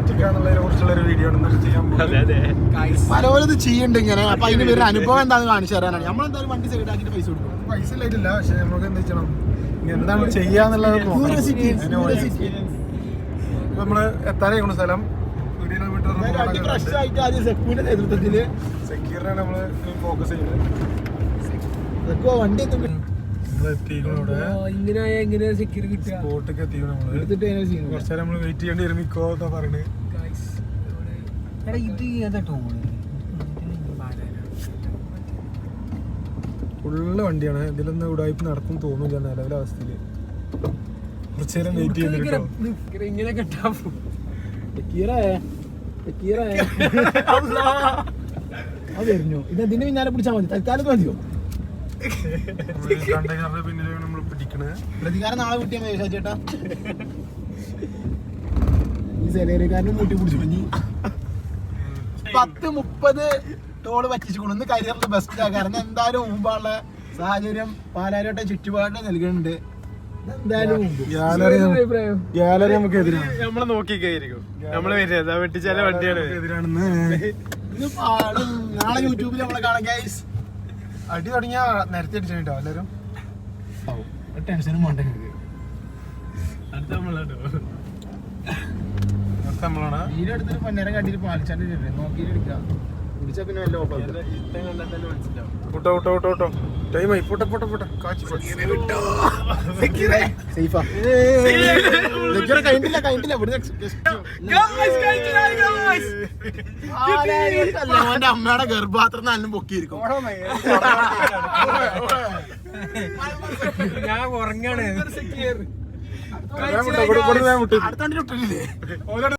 പറ്റിക്കാന്നുള്ളതിനെ കുറിച്ചുള്ള ഒരു വീഡിയോ ആണ് ചെയ്യാൻ പോകുന്നത്. പലപോലെ ഇത് ചെയ്യണ്ട് ഇങ്ങനെ. അപ്പൊ അതിന് പേര് അനുഭവം എന്താണെന്ന് കാണിച്ചു തരാനാണ്. നമ്മളെന്തായാലും വണ്ടി സൈഡ് ആക്കിയിട്ട് പൈസ കൊടുക്കും. പൈസ ഇല്ലായിട്ടില്ല, പക്ഷെ നമുക്ക് എന്താ ചെയ്യണം, ഇനി എന്താണ് ചെയ്യാന്നുള്ളത് നമ്മള് എത്താനായിക്കണ സ്ഥലം 1 കിലോമീറ്റർ നേതൃത്വത്തില് സെക്യൂരിറ്റിയാണ് നമ്മള് ഫോക്കസ് ചെയ്യുന്നത്. വണ്ടി സ്പോട്ടൊക്കെ എത്തിക്കണം. നമ്മള് കുറച്ചേരം നമ്മള് വെയിറ്റ് ചെയ്യേണ്ടി വരും. മിക്കോ എന്താ പറയണേ, ഫുള്ള് വണ്ടിയാണ്. ഇതിലൊന്നും ഉടായ്പ നടക്കും തോന്നില്ല നിലവിലെ അവസ്ഥയില്. കുറച്ചേരം വെയിറ്റ് ചെയ്യുന്നുണ്ടോ. അതെറിഞ്ഞു. ഇത് ഇതിന് പിന്നാലെ പിടിച്ചാൽ മതി. തൽക്കാലം മതിയോ? പിന്നിലാണ് നമ്മൾ പിടിക്കണത്. പ്രതികാരം നാളെ കിട്ടിയാൽ മതി ചേട്ടാ. ഈ സെലേറിയക്കാരനും കൂട്ടി പിടിച്ചു. 10-30 ടോള് പറ്റിച്ചു കൊണ്ടു. കരിയറിന്റെ ബെസ്റ്റ് കാരണം എന്തായാലും മുമ്പാനുള്ള സാഹചര്യം പാലാരിവട്ടം ചുറ്റുപാടിന് നൽകുന്നുണ്ട്. എന്തായാലും ഗാലറി നമുക്ക് എതിരാണ്. നമ്മളെ നോക്കിയിരിക്കും. നമ്മള് വരുന്നത് വെട്ടിച്ചാല വണ്ടിയാണ് എതിരാണെന്ന്. നാളെ യൂട്യൂബിൽ നമ്മളെ കാണാം ഗൈസ്. അടി തുടങ്ങിയ നേരത്തെ അടിച്ചിട്ടോ എല്ലാരും. ടെൻഷനും വേണ്ട. അടുത്ത നമ്മളാണ് വീടെടുത്തൊരു പൊന്നേരം കണ്ടിട്ട് പാലിച്ചാണ്ട് നോക്കിയിട്ട് എടുക്കാം. കുടിച്ചാ പിന്നെ വല്ല ഓപ്പ ടൈമായി. പോട്ടെ കഴിഞ്ഞിട്ടില്ല. അമ്മയുടെ ഗർഭപാത്രം നല്ല പൊക്കിയിരിക്കും. ഞാൻ ഉറങ്ങാണ്. അടുത്ത വണ്ടി വിട്ടില്ലേ.